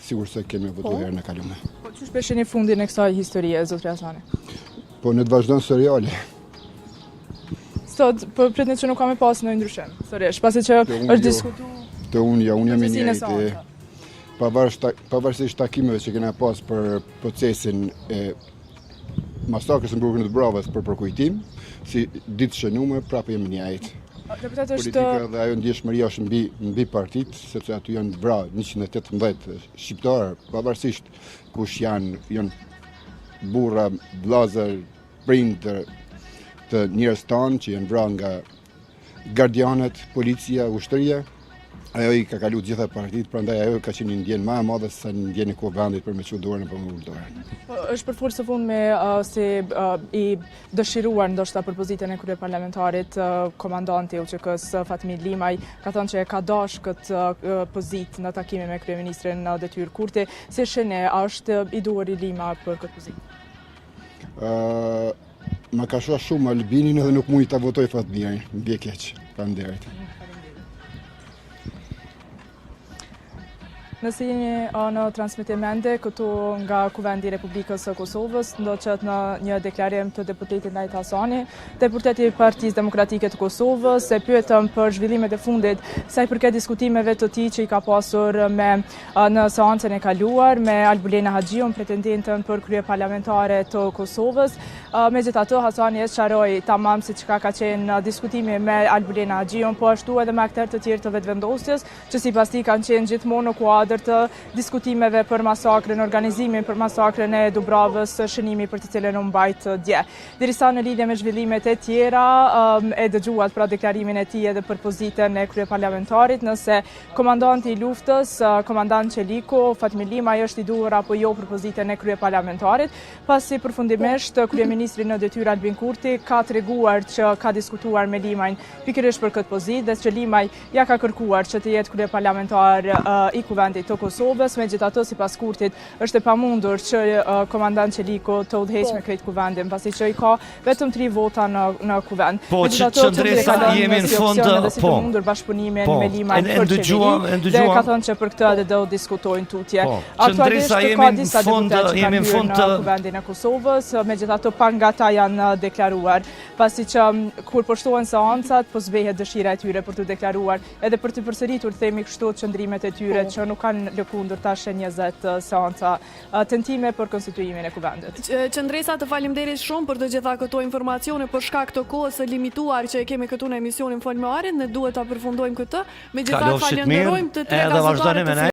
Sigur se kemi votu herën e kalume. Po çu shpesheni fundin e kësaj historie, zotëri Hasani? Po në të vazhdon seriale. Sot, po pretet që nuk ka me pas në ndryshim, sërish, pasi që është diskutuar. Unë jam i Procesinë e njëjtë. seanca. Pavarësisht takimeve që kena pas për procesin e masakrës në burgun e të Bravës për përkujtim, si ditë shënume, prapë jemi njëjtë. Deputati është Politika dhe ajo ndjeshmëria është mbi partit, sepse aty janë vra 118 shqiptarë, pavarësisht kush janë burra, vllazër, prindër të njerëz tanë që janë vra nga gardianët, policia, ushtria. Ajo i ka kalu gjitha partit, prandaj ajo ka qenë një ndjenë më e madhe se sa një ndjenë e kuvendit për me çu dorën apo me ul dorën. Është për fol së fund me si i dëshiruar ndoshta për pozitën e kryeparlamentarit komandanti i UÇK-s Fatmir Limaj ka thënë që e ka dash këtë pozitë në takimin me kryeministrin Detyrë Kurti. Si shene, a është i duhur i Lima për këtë pozitë? Më ka shua shumë Albinin edhe nuk mund ta votoj Fatmirin, më bie keq. Faleminderit. Nëse jeni në transmetimende këtu nga Kuvendi i Republikës së Kosovës, ndoqët në një deklarim të deputetit Najt Hasani, deputeti i Partisë Demokratike të Kosovës, e pyetëm për zhvillimet e fundit sa i përket diskutimeve të tij që i ka pasur në seancën e kaluar me Albulena Haxhiun, pretendentën për kryeparlamentare të Kosovës. Megjithatë, Hasani e sqaroi tamam se çka ka qenë diskutimi me Albulena Haxhiun, po ashtu edhe me aktorë të tjerë të vetëvendosjes, që sipas tij kanë qenë gjithmonë në kuadër të diskutimeve për masakrën, organizimin për masakrën e Dubravës, shënimi për të cilën u mbajt dje. Derisa në lidhje me zhvillimet e tjera, e dëgjuat pra deklarimin e tij edhe për pozitën e kryeparlamentarit, nëse komandanti i luftës, komandant Çeliko, Fatmir Limaj është i duhur apo jo për pozitën e kryeparlamentarit, pasi përfundimisht kryeministri në detyrë Albin Kurti ka treguar që ka diskutuar me Limajin pikërisht për këtë pozitë dhe që Limaj ja ka kërkuar që të jetë kryeparlamentar i Kuvendit të Kosovës, megjithatë sipas Kurtit është e pamundur që komandant Çeliko të udhëheqë me krejt Kuvendin, pasi që i ka vetëm 3 vota në Kuvend. Po Qëndresa jemi në fund po mundur bashkëpunimin me Limajin për qeveri dhe ka thënë që për këtë edhe do diskutojnë tutje. Qëndresa jemi në fund në Kuvendin e Kosovës, megjithatë pa nga ata janë deklaruar, pasi që kur po shtohen seancat, po zbehet dëshira e tyre për të deklaruar, edhe për të përsëritur themi kështu qëndrimet e tyre që nuk kanë lëkundur tash 20 seanca tentime për konstituimin e Kuvendit. Qëndresa, të faleminderit shumë për të gjitha këto informacione për shkak të kohës së limituar që e kemi këtu në emisionin Folmarin, ne duhet ta përfundojmë këtë. Megjithatë falenderojmë të tre gazetarët.